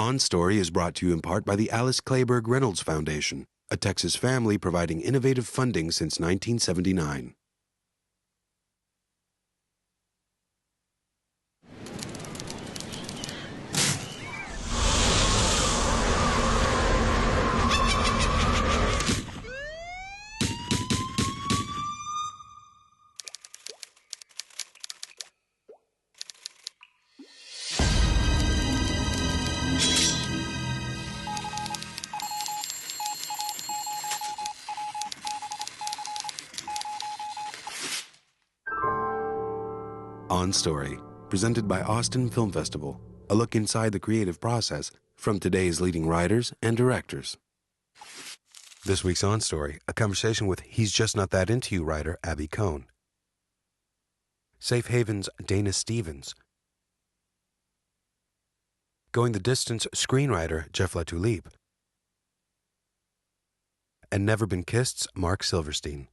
On Story is brought to you in part by the Alice Clayburgh Reynolds Foundation, a Texas family providing innovative funding since 1979. On Story, presented by Austin Film Festival, a look inside the creative process from today's leading writers and directors. This week's On Story, a conversation with He's Just Not That Into You writer Abby Cohn, Safe Haven's Dana Stevens, Going the Distance screenwriter Jeff Latulippe, and Never Been Kissed's Mark Silverstein.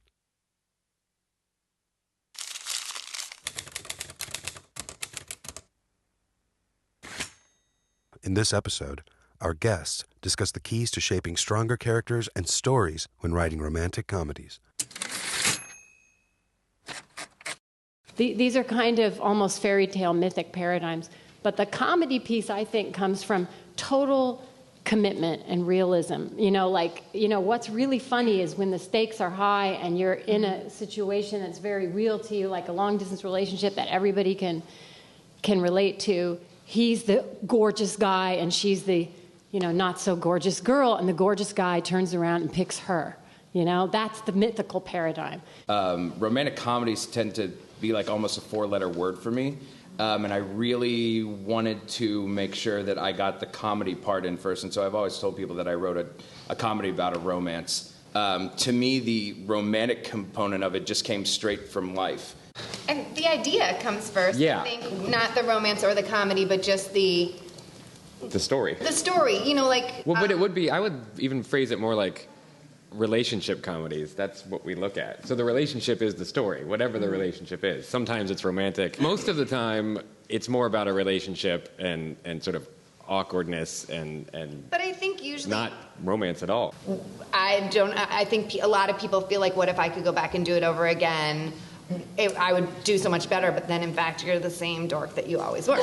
In this episode, our guests discuss the keys to shaping stronger characters and stories when writing romantic comedies. These are kind of almost fairy tale mythic paradigms, but the comedy piece, I think, comes from total commitment and realism. What's really funny is when the stakes are high and you're in a situation that's very real to you, like a long-distance relationship that everybody can relate to. He's the gorgeous guy and she's the, not so gorgeous girl, and the gorgeous guy turns around and picks her. That's the mythical paradigm. Romantic comedies tend to be like almost a four-letter word for me, and I really wanted to make sure that I got the comedy part in first, and so I've always told people that I wrote a comedy about a romance. To me, the romantic component of it just came straight from life. And the idea comes first, yeah. I think, not the romance or the comedy, but just the story. The story, Well, but it would be, I would even phrase it more like relationship comedies. That's what we look at. So the relationship is the story, whatever the relationship is. Sometimes it's romantic. Most of the time, it's more about a relationship and sort of awkwardness and But I think usually not romance at all. I think a lot of people feel like, what if I could go back and do it over again? I would do so much better, but then in fact you're the same dork that you always were.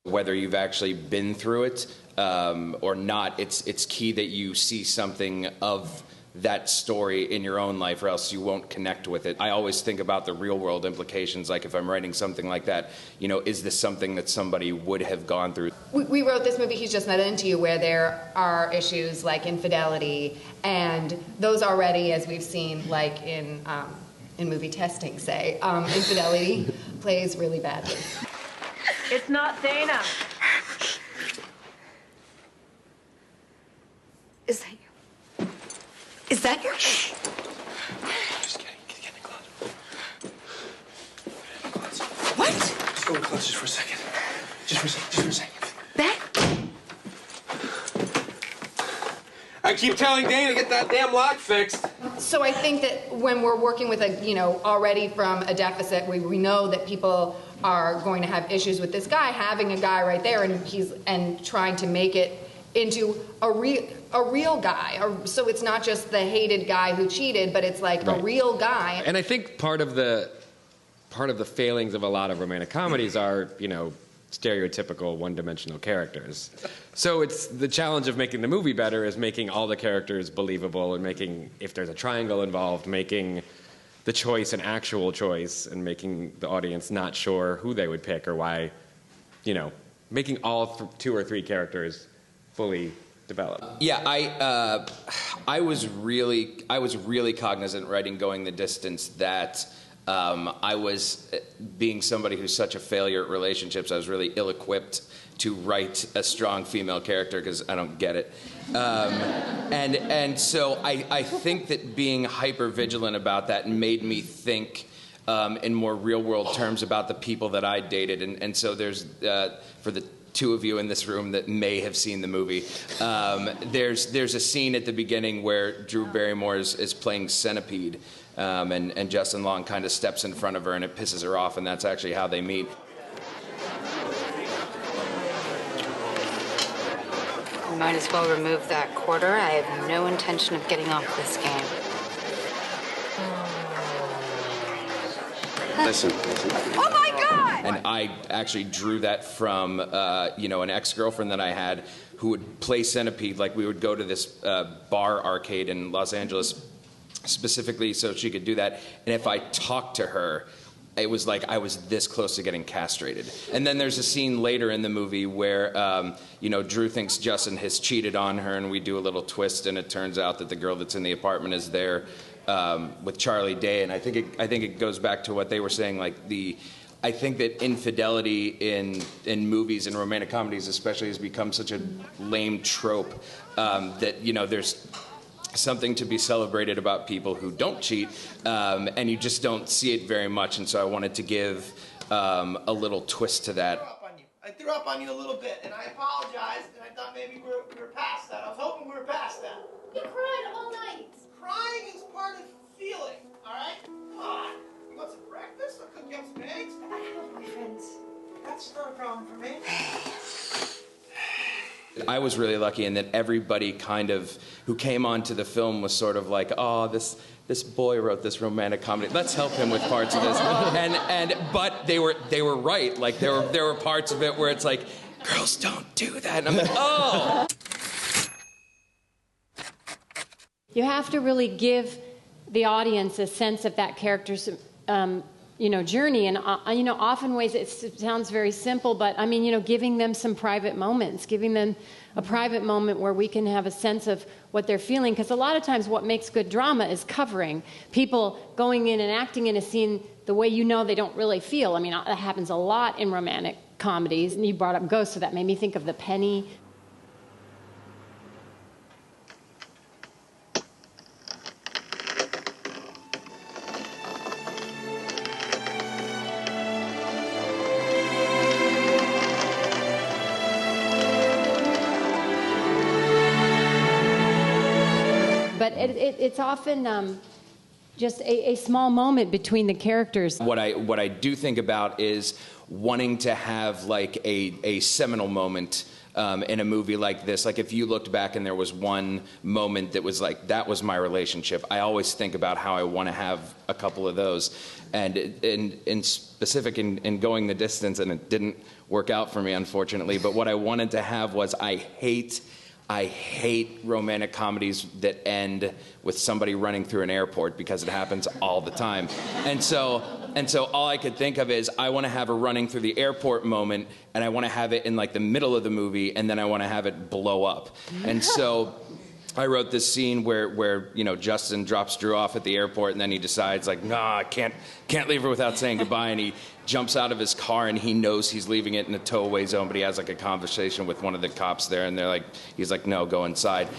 Whether you've actually been through it or not, it's key that you see something of that story in your own life, or else you won't connect with it. I always think about the real world implications, like if I'm writing something like that, is this something that somebody would have gone through? We wrote this movie, He's Just Not Into You, where there are issues like infidelity, and those already, as we've seen, like in movie testing, say, infidelity plays really badly. It's not Dana. Is that you? Is that your... Just kidding. Get in the closet. Get in the closet. What? Just go in the closet just for a second. Just for a second. That? I keep telling Dana to get that damn lock fixed. So I think that when we're working with already from a deficit, we know that people are going to have issues with this guy, having a guy right there and trying to make it into a real guy. So it's not just the hated guy who cheated, but it's like a real guy. And I think part of the failings of a lot of romantic comedies are, stereotypical one-dimensional characters. So it's the challenge of making the movie better is making all the characters believable and making, if there's a triangle involved, making the choice an actual choice and making the audience not sure who they would pick or why, making all two or three characters fully developed. Yeah, I was really cognizant writing Going the Distance that I was, being somebody who's such a failure at relationships, I was really ill-equipped to write a strong female character because I don't get it. And so I think that being hyper-vigilant about that made me think in more real-world terms about the people that I dated. And so there's, for the two of you in this room that may have seen the movie, there's a scene at the beginning where Drew Barrymore is playing Centipede, and Justin Long kind of steps in front of her and it pisses her off, and that's actually how they meet. You might as well remove that quarter. I have no intention of getting off this game. Listen. Oh my God! And I actually drew that from, an ex-girlfriend that I had who would play Centipede. Like, we would go to this bar arcade in Los Angeles specifically so she could do that. And if I talked to her, it was like I was this close to getting castrated. And then there's a scene later in the movie where, Drew thinks Justin has cheated on her, and we do a little twist, and it turns out that the girl that's in the apartment is there with Charlie Day. And I think it goes back to what they were saying, I think that infidelity in movies and romantic comedies especially has become such a lame trope that, there's something to be celebrated about people who don't cheat, and you just don't see it very much. And so I wanted to give a little twist to that. I threw up on you a little bit, and I apologized, and I thought maybe we were past that. I was hoping we were past that. You cried all night. Crying is part of feeling, all right? Come on. You want some breakfast? I'll cook you up some eggs. I have my friends. That's not a problem for me. I was really lucky in that everybody who came onto the film was sort of like, oh, this boy wrote this romantic comedy. Let's help him with parts of this. But they were right. Like, there were parts of it where it's like, girls don't do that. And I'm like, oh. You have to really give the audience a sense of that character's journey, and often ways it sounds very simple, but giving them some private moments, giving them a private moment where we can have a sense of what they're feeling, because a lot of times what makes good drama is covering people going in and acting in a scene the way they don't really feel. That happens a lot in romantic comedies, and you brought up Ghost, so that made me think of The Penny. But it's often just a small moment between the characters. What I do think about is wanting to have like a seminal moment in a movie like this. Like, if you looked back and there was one moment that was like, that was my relationship, I always think about how I want to have a couple of those. And in specific, in Going the Distance, and it didn't work out for me, unfortunately, but what I wanted to have was, I hate romantic comedies that end with somebody running through an airport, because it happens all the time. And so all I could think of is, I want to have a running through the airport moment, and I want to have it in like the middle of the movie, and then I want to have it blow up. And so I wrote this scene where Justin drops Drew off at the airport, and then he decides, like, nah, I can't leave her without saying goodbye, and he jumps out of his car, and he knows he's leaving it in a tow-away zone, but he has like a conversation with one of the cops there, and he's like, no, go inside.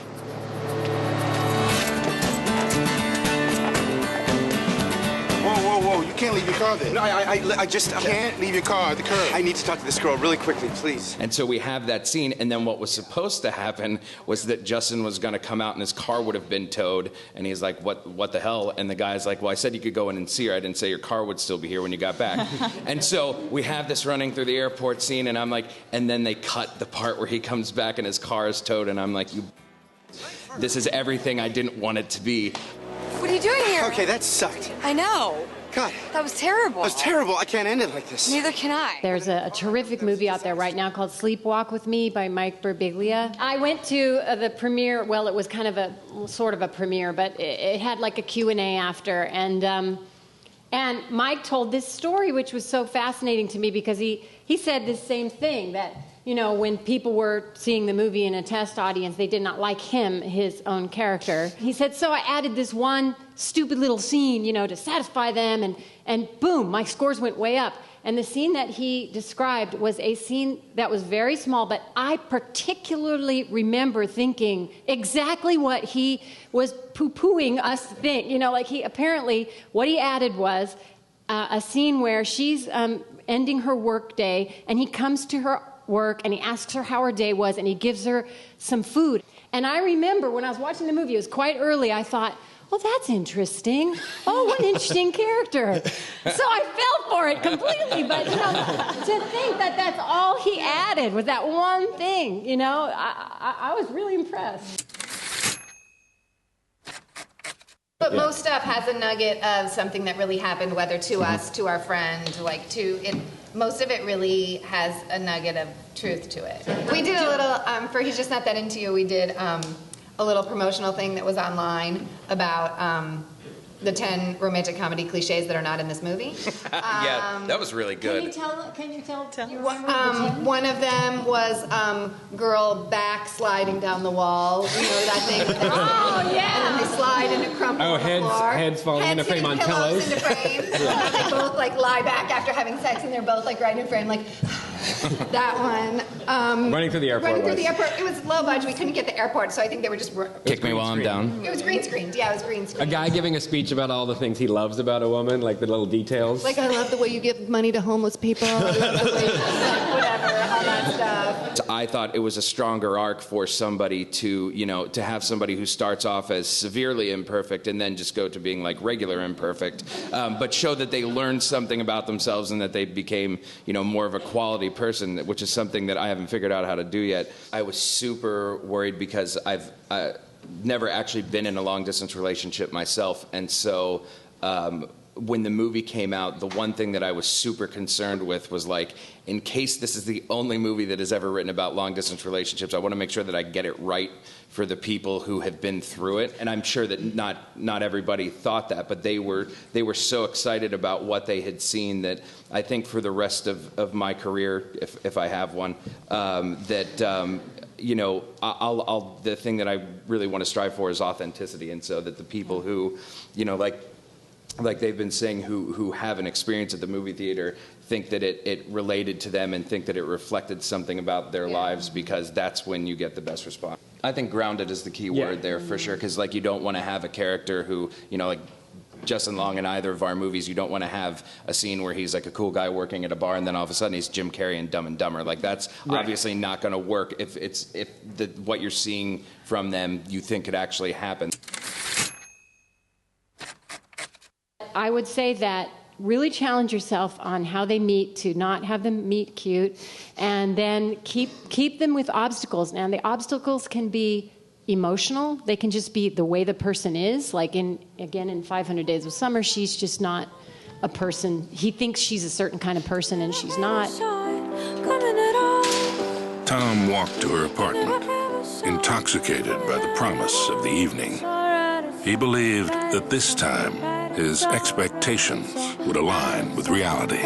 Whoa, you can't leave your car there. No, I just Can't leave your car at the curb. I need to talk to this girl really quickly, please. And so we have that scene, and then what was supposed to happen was that Justin was going to come out and his car would have been towed, and he's like, what the hell? And the guy's like, well, I said you could go in and see her. I didn't say your car would still be here when you got back. And so we have this running through the airport scene, and I'm like, and then they cut the part where he comes back and his car is towed, and I'm like, this is everything I didn't want it to be. What are you doing here? Okay, that sucked. I know. God. That was terrible. That was terrible. I can't end it like this. Neither can I. There's a terrific movie out there right now called Sleepwalk with Me by Mike Birbiglia. I went to the premiere. Well, it was kind of sort of a premiere, but it had like a Q&A after. And Mike told this story, which was so fascinating to me, because he said this same thing, that, when people were seeing the movie in a test audience, they did not like him, his own character. He said, so I added this one stupid little scene, to satisfy them, and boom, my scores went way up. And the scene that he described was a scene that was very small, but I particularly remember thinking exactly what he was poo-pooing us to think. Apparently, what he added was a scene where she's ending her work day, and he comes to her work, and he asks her how her day was, and he gives her some food. And I remember when I was watching the movie, it was quite early, I thought, oh, that's interesting. Oh, what an interesting character. So I fell for it completely. But, you know, to think that that's all he added was that one thing, you know, I was really impressed. But most stuff has a nugget of something that really happened, whether to us, to our friend, like to it. Most of it really has a nugget of truth to it. We did a little, for He's Just Not That Into You, we did a little promotional thing that was online about the 10 romantic comedy cliches that are not in this movie. Yeah, that was really good. Can you tell? One of them was girl backsliding down the wall. You know that thing? Oh, yeah. And then they slide and it crumples on the floor. Heads falling into frame on pillows. Into frame. Yeah. They both like lie back after having sex and they're both like right in frame. Like that one. Running through the airport. It was low budget. We couldn't get the airport, so I think they were just... Kick me while I'm down. It was green screened. Yeah, it was green screened. A guy giving a speech about all the things he loves about a woman, like the little details. Like, I love the way you give money to homeless people. I love the way you, like, whatever, all that stuff. I thought it was a stronger arc for somebody to, you know, to have somebody who starts off as severely imperfect and then just go to being like regular imperfect, but show that they learned something about themselves and that they became, you know, more of a quality person, which is something that I haven't figured out how to do yet. I was super worried because I've never actually been in a long-distance relationship myself, and so when the movie came out, the one thing that I was super concerned with was, like, in case this is the only movie that is ever written about long-distance relationships, I want to make sure that I get it right for the people who have been through it. And I'm sure that not everybody thought that, but they were so excited about what they had seen that I think for the rest of my career, if I have one, you know, the thing that I really want to strive for is authenticity, and so that the people who, you know, like they've been saying, who have an experience at the movie theater, think that it related to them and think that it reflected something about their lives, because that's when you get the best response. I think grounded is the key word there for sure, because like you don't want to have a character who, you know, like Justin Long in either of our movies, you don't want to have a scene where he's like a cool guy working at a bar and then all of a sudden he's Jim Carrey in Dumb and Dumber. Like that's obviously not going to work if what you're seeing from them you think could actually happen. I would say that really challenge yourself on how they meet, to not have them meet cute, and then keep them with obstacles. Now, the obstacles can be emotional. They can just be the way the person is. Like in 500 Days of Summer, she's just not a person. He thinks she's a certain kind of person, and she's not. Tom walked to her apartment, intoxicated by the promise of the evening. He believed that this time his expectations would align with reality.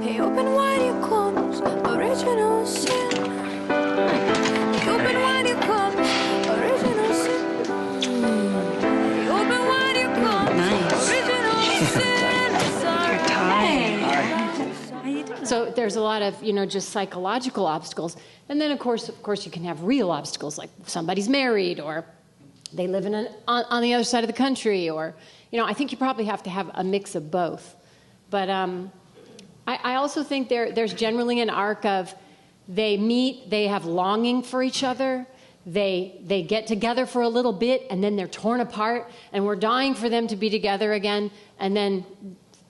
Hey, open wide your comes, original sin. Hey, open wide your comes, original sin. Hey, open wide your comes, original sin. Your tie. So there's a lot of, you know, just psychological obstacles. And then, of course, you can have real obstacles, like somebody's married, or they live on the other side of the country, or, you know, I think you probably have to have a mix of both. But I also think there's generally an arc of they meet, they have longing for each other, they get together for a little bit, and then they're torn apart, and we're dying for them to be together again, and then,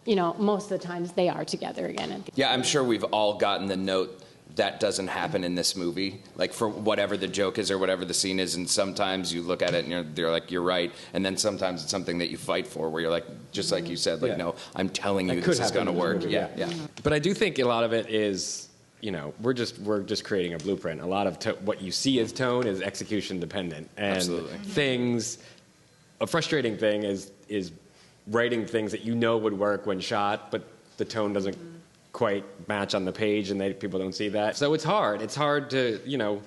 you know, most of the times they are together again. Yeah, I'm sure we've all gotten the note that doesn't happen in this movie, like for whatever the joke is or whatever the scene is, and sometimes you look at it and you're like, you're right, and then sometimes it's something that you fight for, where you're like, just like you said, like, no, I'm telling you this is going to work. Yeah. But I do think a lot of it is, you know, we're just creating a blueprint. A lot of what you see as tone is execution dependent, and Absolutely. A frustrating thing is writing things that you know would work when shot, but the tone doesn't quite match on the page, and people don't see that. So it's hard. It's hard to, you know,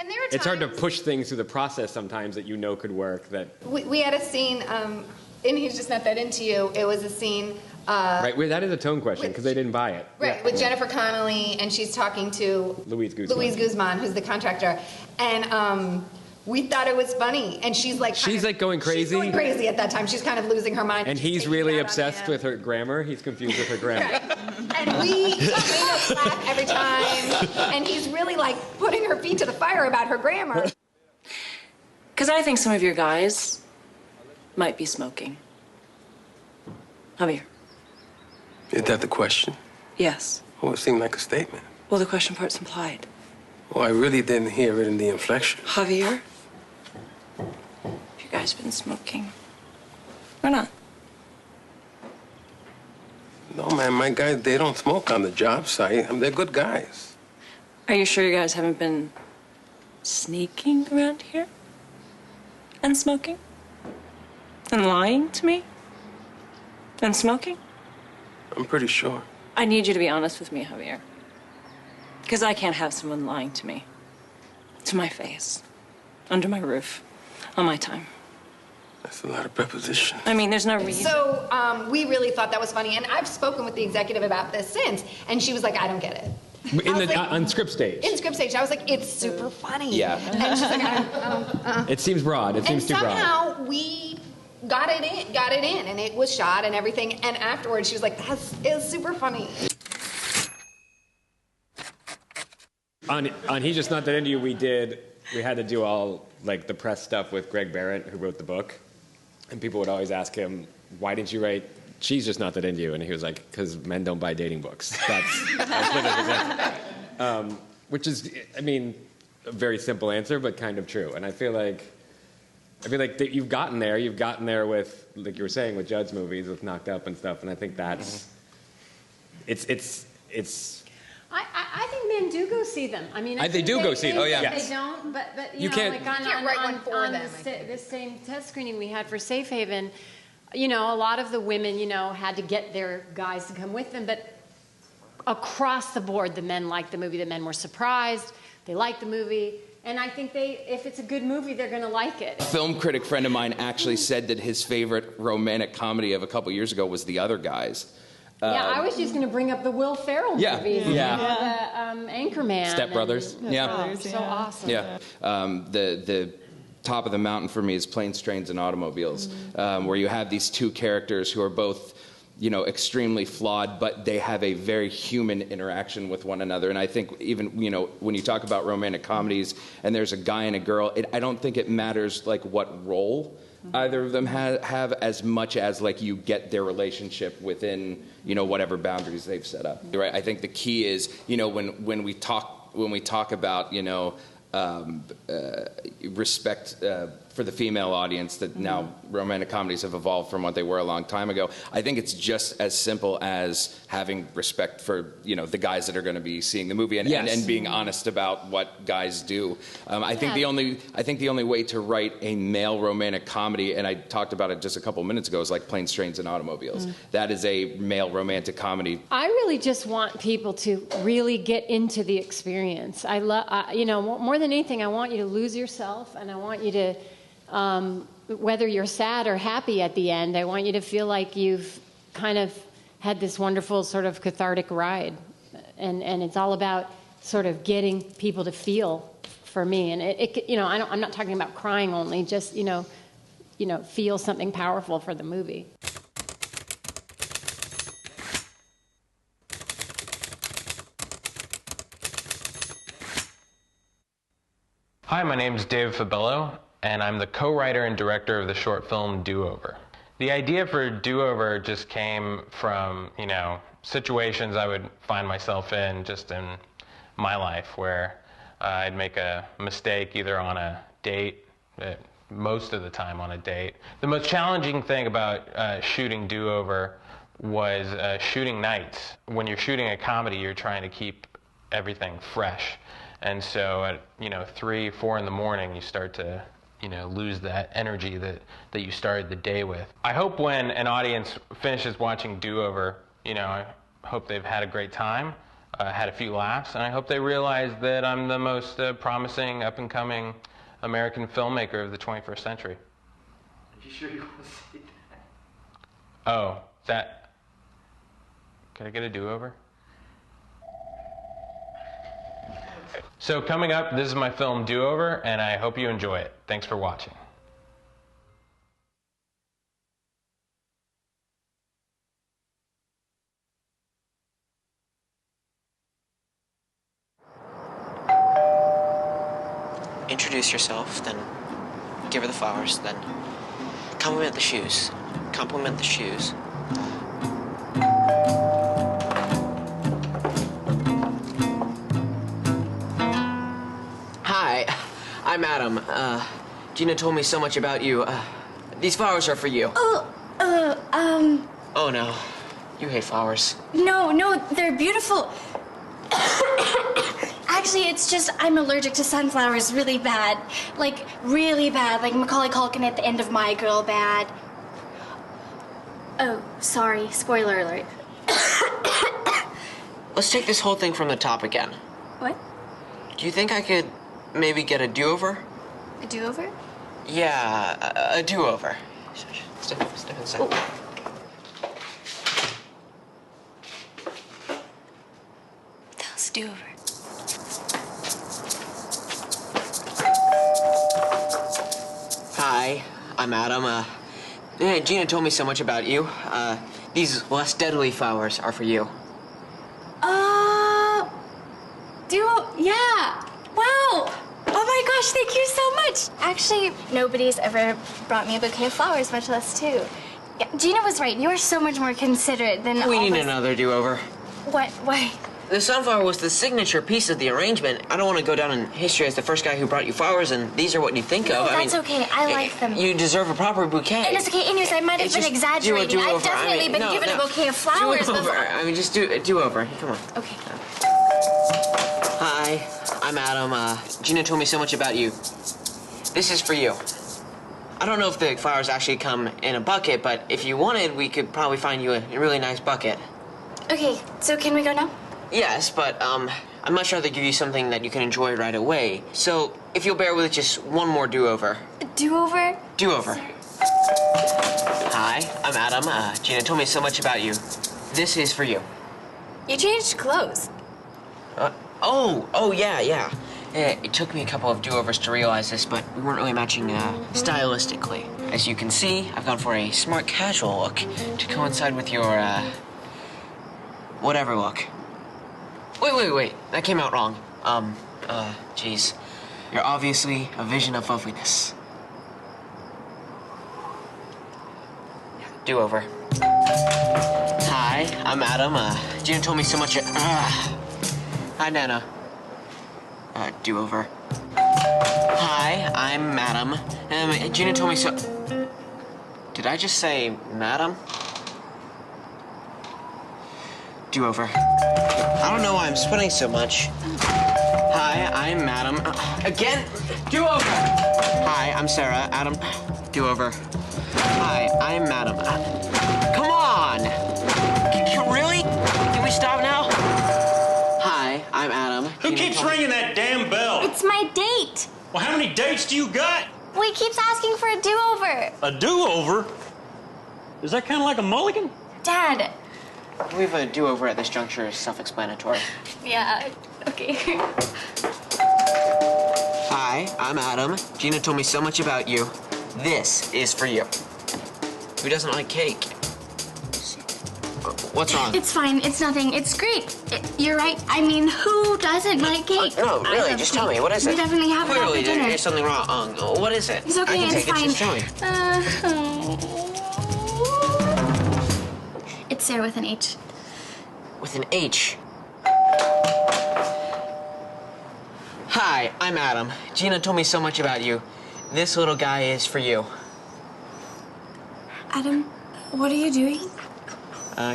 and there are it's hard to push things through the process sometimes that you know could work. That we had a scene in He's Just Not That Into You. It was a scene. Right, that is a tone question because they didn't buy it. Right, with Jennifer Connelly, and she's talking to Luis Guzman, who's the contractor, and we thought it was funny. And she's like going crazy. She's going crazy at that time. She's kind of losing her mind. And he's really obsessed with her grammar. He's confused with her grammar. Right. And we made us laugh every time. And he's really like putting her feet to the fire about her grammar. Because I think some of your guys might be smoking. Javier. Is that the question? Yes. Oh, it seemed like a statement. Well, the question part's implied. Oh, I really didn't hear it in the inflection. Javier, have you guys been smoking? Or not? No, man, my guys, they don't smoke on the job site. They're good guys. Are you sure you guys haven't been sneaking around here? And smoking? And lying to me? And smoking? I'm pretty sure. I need you to be honest with me, Javier. Because I can't have someone lying to me. To my face. Under my roof. On my time. That's a lot of preposition. I mean, there's no reason. So we really thought that was funny. And I've spoken with the executive about this since. And she was like, I don't get it. On script stage. In script stage. I was like, it's super funny. Yeah. And she's like, I don't. It seems broad. It seems too broad. And somehow we got it in, and it was shot and everything. And afterwards, she was like, it's super funny. On He's Just Not That Into You, we had to do all like the press stuff with Greg Barrett, who wrote the book. And people would always ask him, why didn't you write She's Just Not That Into You? And he was like, because men don't buy dating books. That's which is, I mean, a very simple answer, but kind of true. And I feel like that you've gotten there. You've gotten there with, like you were saying, with Judd's movies, with Knocked Up and stuff. And I think that's, it's. I think men do go see them. I mean, they do go see them. Oh yeah. They don't, but you know, can't, like on this same test screening we had for Safe Haven, you know, a lot of the women, you know, had to get their guys to come with them, but across the board, the men liked the movie. The men were surprised. They liked the movie. And I think if it's a good movie, they're going to like it. A film critic friend of mine actually said that his favorite romantic comedy of a couple years ago was The Other Guys. Yeah, I was just going to bring up the Will Ferrell movies. Yeah. The Anchorman. Step Brothers. Yeah. So awesome. Yeah. The top of the mountain for me is Planes, Trains, and Automobiles, where you have these two characters who are both, you know, extremely flawed, but they have a very human interaction with one another. And I think even, you know, when you talk about romantic comedies and there's a guy and a girl, I don't think it matters like what role either of them have as much as like you get their relationship within, you know, whatever boundaries they've set up. Right? I think the key is, you know, when we talk about, you know, respect for the female audience, that now romantic comedies have evolved from what they were a long time ago. I think it's just as simple as having respect for, you know, the guys that are going to be seeing the movie and being honest about what guys do. I think the only way to write a male romantic comedy, and I talked about it just a couple minutes ago, is like Planes, Trains, and Automobiles. That is a male romantic comedy. I really just want people to really get into the experience. I love, you know, more than anything, I want you to lose yourself, and I want you to, whether you're sad or happy at the end, I want you to feel like you've kind of had this wonderful sort of cathartic ride. And it's all about sort of getting people to feel, for me. And it you know, I'm not talking about crying only, just, you know, feel something powerful for the movie. Hi, my name is David Fabelo, and I'm the co-writer and director of the short film Do-Over. The idea for Do-Over just came from, you know, situations I would find myself in just in my life where I'd make a mistake either on a date, most of the time on a date. The most challenging thing about shooting Do-Over was shooting nights. When you're shooting a comedy, you're trying to keep everything fresh. And so at, you know, 3, 4 in the morning, you start to, you know, lose that energy that you started the day with. I hope when an audience finishes watching Do-Over, you know, I hope they've had a great time, had a few laughs, and I hope they realize that I'm the most promising, up-and-coming American filmmaker of the 21st century. Are you sure you want to say that? Oh, that... Can I get a do-over? So coming up, this is my film Do-Over, and I hope you enjoy it. Thanks for watching. Introduce yourself, then give her the flowers, then compliment the shoes. Compliment the shoes. Hi, I'm Adam. Gina told me so much about you. These flowers are for you. Oh no, you hate flowers. No, they're beautiful. Actually, it's just I'm allergic to sunflowers really bad. Like, really bad. Like Macaulay Culkin at the end of My Girl bad. Oh, sorry. Spoiler alert. Let's take this whole thing from the top again. What? Do you think I could maybe get a do-over? A do-over? Yeah, a do-over. Step inside. Oh. That was a do-over. Hi, I'm Adam. Gina told me so much about you. These less deadly flowers are for you. Yeah. Wow. Oh my gosh, thank you so much. Actually, nobody's ever brought me a bouquet of flowers, much less two. Yeah, Gina was right. You are so much more considerate than We all need of us. another do-over. What? Why? The sunflower was the signature piece of the arrangement. I don't want to go down in history as the first guy who brought you flowers, and these are what you think No, of. that's okay. I like them. You deserve a proper bouquet. And it's okay. Anyways, I might have been exaggerating. I've definitely been given a bouquet of flowers do-over. before. I mean, just do-over. Come on. Okay. Hi, I'm Adam. Gina told me so much about you. This is for you. I don't know if the flowers actually come in a bucket, but if you wanted, we could probably find you a really nice bucket. Okay, so can we go now? Yes, but I'd much rather give you something that you can enjoy right away. So if you'll bear with just one more do-over. Do-over? Do-over. Hi, I'm Adam. Gina told me so much about you. This is for you. You changed clothes. Oh, yeah. It took me a couple of do-overs to realize this, but we weren't really matching stylistically. As you can see, I've gone for a smart casual look to coincide with your, whatever look. Wait. That came out wrong. Geez. You're obviously a vision of loveliness. Do-over. Hi, I'm Adam. Gina told me so much. Hi, Nana. Do-over. Hi, I'm Madam. Gina told me so... Did I just say Madam? Do-over. I don't know why I'm sweating so much. Hi, I'm Madam. Again? Do-over! Hi, I'm Sarah. Adam. Do-over. Hi, I'm Madam. Come on! Really? Can we stop now? Hi, I'm Adam. Who keeps ringing that damn bell? It's my date. Well, how many dates do you got? Well, he keeps asking for a do-over. A do-over? Is that kind of like a mulligan? Dad. We have a do-over at this juncture is self-explanatory. Yeah, okay. Hi, I'm Adam. Gina told me so much about you. This is for you. Who doesn't like cake? What's wrong? It's fine. It's nothing. It's great. You're right. I mean, who doesn't like cake? No, really, just tell me. What is it? We definitely have it Clearly, after dinner. there's something wrong. What is it? It's okay. I can It's take fine. it. Just tell me. It's Sarah with an H. With an H? Hi, I'm Adam. Gina told me so much about you. This little guy is for you. Adam, what are you doing?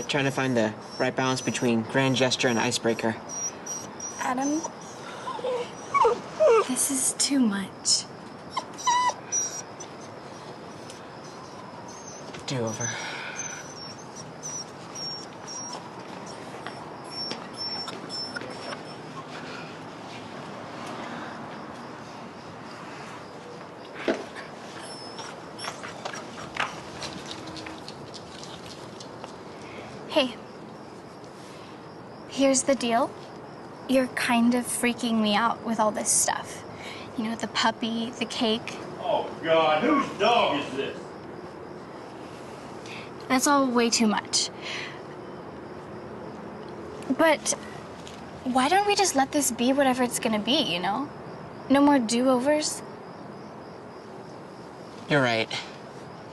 Trying to find the right balance between grand gesture and icebreaker. Adam, this is too much. Do-over. Hey, here's the deal. you're kind of freaking me out with all this stuff. You know, the puppy, the cake. Oh, God, whose dog is this? That's all way too much. But why don't we just let this be whatever it's gonna be, you know? No more do-overs. You're right.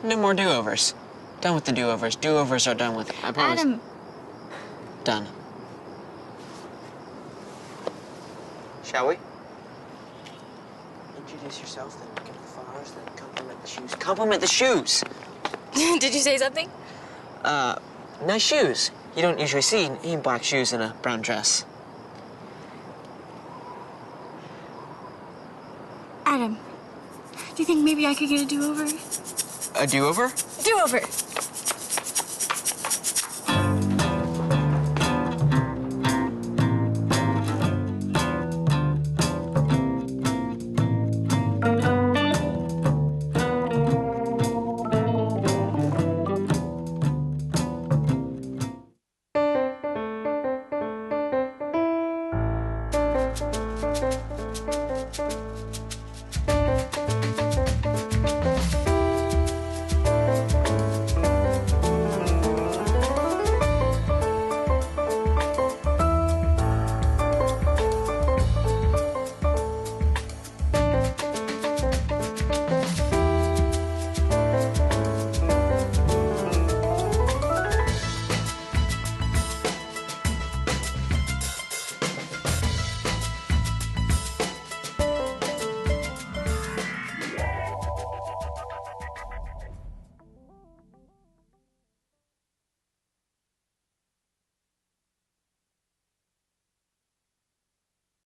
No more do-overs. Done with the do-overs. Do-overs are done with. I promise. Adam. Done. Shall we? Introduce yourself, then look at the flowers, then compliment the shoes. Compliment the shoes! Did you say something? Nice shoes. You don't usually see black shoes in a brown dress. Adam, do you think maybe I could get a do-over? A do-over? Do-over!